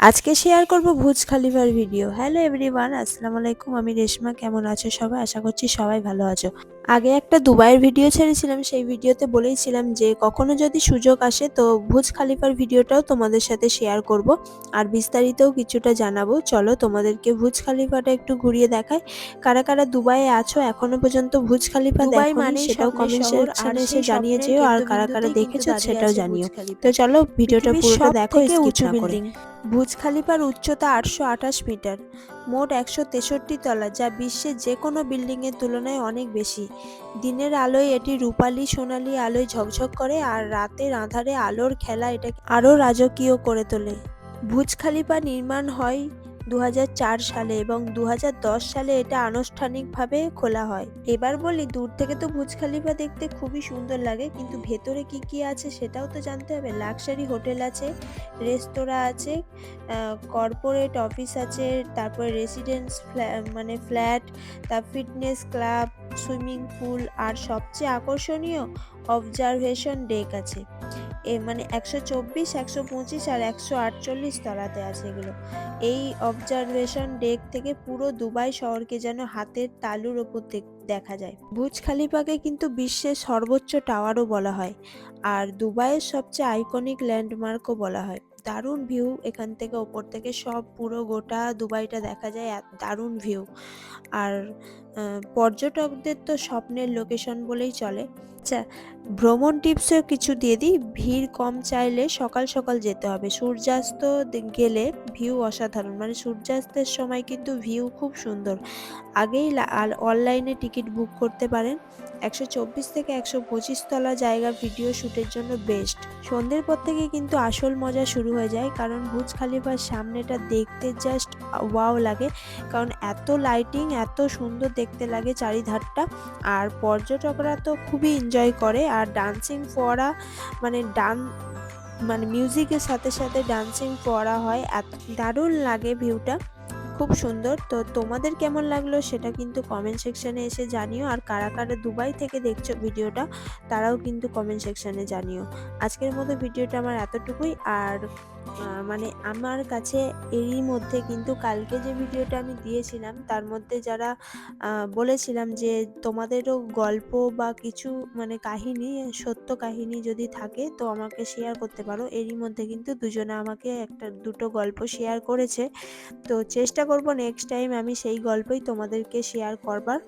আজকে শেয়ার করব বুর্জ খলিফার ভিডিও। হ্যালো এভরিওয়ান, আসসালামু আলাইকুম। আমি রেশমা। কেমন আছো সবাই? আশা করছি সবাই ভালো আছো। আগে একটা দুবাইয়ের ভিডিও ছেড়েছিলাম, সেই ভিডিওতে বলেইছিলাম যে কখনো যদি সুযোগ আসে তো বুর্জ খলিফার ভিডিওটাও তোমাদের সাথে শেয়ার করব আর বিস্তারিতও কিছুটা জানাবো। চলো তোমাদেরকে বুর্জ খলিফাটা একটু ঘুরিয়ে দেখাই। কারা কারা দুবাইয়ে আছো এখনো পর্যন্ত বুর্জ খলিফা দুবাই দেখোনি মানেই সেটাও স্বপ্নের কমেন্ট শহর, আর সেকশনে এসে সেই জানিয়ে স্বপ্নের যেও, আর কারা কারা কেন্দ্রবিন্দুতেই কিন্তু দেখেছো দাঁড়িয়ে সেটাও আছে বুর্জ জানিও। তো খলিফা, চলো ভিডিওটা পৃথিবীর পুরোটা সব দেখো থেকে স্কিপ উঁচু না করে। বিল্ডিং। বুর্জ খলিফার উচ্চতা 828 মিটার, মোট 163 তলা, যা বিশ্বের যে কোনো বিল্ডিংয়ের তুলনায় অনেক বেশি। দিনের আলোয় এটি রূপালি সোনালী আলোয় ঝকঝক করে, আর রাতের আঁধারে আলোর খেলা এটাকে আরও রাজকীয় করে তোলে। বুর্জ খলিফা নির্মাণ হয় 2004 সালে এবং 2010 সালে এটা আনুষ্ঠানিকভাবে খোলা হয়। এবার বলি, দূর থেকে তো বুর্জ খলিফা দেখতে খুবই সুন্দর লাগে, কিন্তু ভেতরে কি কি আছে সেটাও তো জানতে হবে। লাক্সারি হোটেল আছে, রেস্তোরাঁ আছে, কর্পোরেট অফিস আছে, তারপরে রেসিডেন্স মানে ফ্ল্যাট, তার ফিটনেস ক্লাব, সুইমিং পুল, আর সবচেয়ে আকর্ষণীয় অবজারভেশন ডেক আছে। মানে 124, 125 আর 148 তলাতে আছে এগুলো। এই অবজারভেশন ডেক থেকে পুরো দুবাই শহরকে যেন হাতের তালুর ওপর দেখা যায়। বুর্জ খলিফাকে কিন্তু বিশ্বের সর্বোচ্চ টাওয়ারও বলা হয়, আর দুবাইয়ের সবচেয়ে আইকনিক ল্যান্ডমার্কও বলা হয়। দারুণ ভিউ এখান থেকে, ওপর থেকে সব পুরো গোটা দুবাইটা দেখা যায়, দারুণ ভিউ। আর পর্যটকদের তো স্বপ্নের লোকেশন বলেই চলে। আচ্ছা, ভ্রমণ টিপসও কিছু দিয়ে দিই। ভিড় কম চাইলে সকাল সকাল যেতে হবে। সূর্যাস্ত গেলে ভিউ অসাধারণ, মানে সূর্যাস্তের সময় কিন্তু ভিউ খুব সুন্দর। আগেই অনলাইনে টিকিট বুক করতে পারেন। 124 থেকে 125 তলা জায়গা ভিডিও শ্যুটের জন্য বেস্ট। সন্ধ্যের পর থেকে কিন্তু আসল মজা শুরু হয়ে যায়, কারণ বুর্জ খলিফার সামনেটা দেখতে জাস্ট ওয়াও লাগে, কারণ এত লাইটিং, এত সুন্দর দেখতে লাগে চারিধারটা। আর পর্যটকরা তো খুবই এনজয় করে, আর ডান্সিং ফোয়ারা, মানে মানে মিউজিকের সাথে সাথে ডান্সিং ফোয়ারা হয়, এত দারুণ লাগে ভিউটা, খুব সুন্দর। তো তোমাদের কেমন লাগলো সেটা কিন্তু কমেন্ট সেকশনে এসে জানিও, আর কারা কারা দুবাই থেকে দেখছো ভিডিওটা তারাও কিন্তু কমেন্ট সেকশনে জানিও। আজকের মতো ভিডিওটা আমার এতটুকুই। আর মানে আমার কাছে এরই মধ্যে কিন্তু কালকে যে ভিডিওটা আমি দিয়েছিলাম তার মধ্যে যারা বলেছিলাম যে তোমাদেরও গল্প বা কিছু মানে কাহিনী, সত্য কাহিনী যদি থাকে তো আমাকে শেয়ার করতে পারো। এরই মধ্যে কিন্তু দুজনে আমাকে একটা দুটো গল্প শেয়ার করেছে, তো চেষ্টা করব নেক্সট টাইম আমি সেই গল্পই তোমাদেরকে শেয়ার করবার।